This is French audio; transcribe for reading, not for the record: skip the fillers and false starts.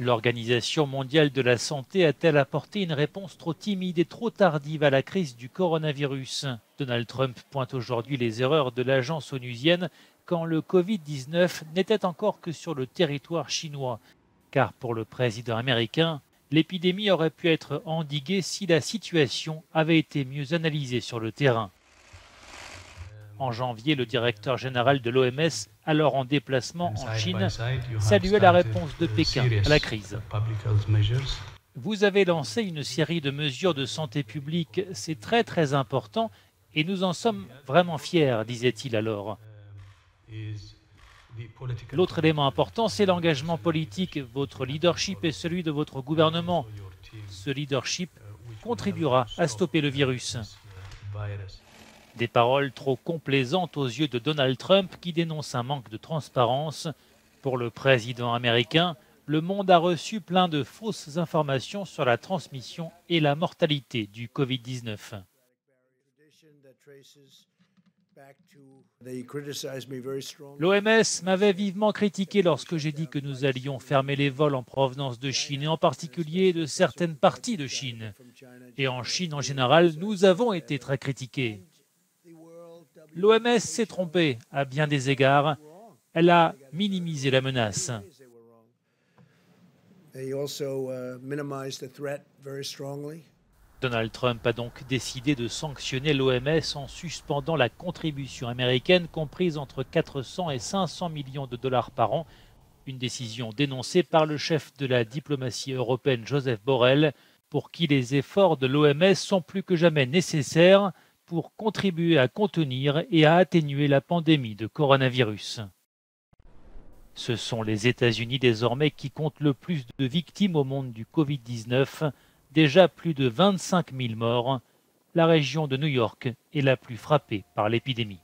L'Organisation mondiale de la santé a-t-elle apporté une réponse trop timide et trop tardive à la crise du coronavirus? Donald Trump pointe aujourd'hui les erreurs de l'agence onusienne quand le Covid-19 n'était encore que sur le territoire chinois. Car pour le président américain, l'épidémie aurait pu être endiguée si la situation avait été mieux analysée sur le terrain. En janvier, le directeur général de l'OMS, alors en déplacement en Chine, saluait la réponse de Pékin à la crise. Vous avez lancé une série de mesures de santé publique, c'est très important et nous en sommes vraiment fiers, disait-il alors. L'autre élément important, c'est l'engagement politique, votre leadership et celui de votre gouvernement. Ce leadership contribuera à stopper le virus. Des paroles trop complaisantes aux yeux de Donald Trump qui dénonce un manque de transparence. Pour le président américain, le monde a reçu plein de fausses informations sur la transmission et la mortalité du Covid-19. L'OMS m'avait vivement critiqué lorsque j'ai dit que nous allions fermer les vols en provenance de Chine, et en particulier de certaines parties de Chine. Et en Chine en général, nous avons été très critiqués. L'OMS s'est trompée à bien des égards. Elle a minimisé la menace. Donald Trump a donc décidé de sanctionner l'OMS en suspendant la contribution américaine comprise entre 400 et 500 millions de dollars par an, une décision dénoncée par le chef de la diplomatie européenne Joseph Borrell, pour qui les efforts de l'OMS sont plus que jamais nécessaires pour contribuer à contenir et à atténuer la pandémie de coronavirus. Ce sont les États-Unis désormais qui comptent le plus de victimes au monde du Covid-19, déjà plus de 25 000 morts. La région de New York est la plus frappée par l'épidémie.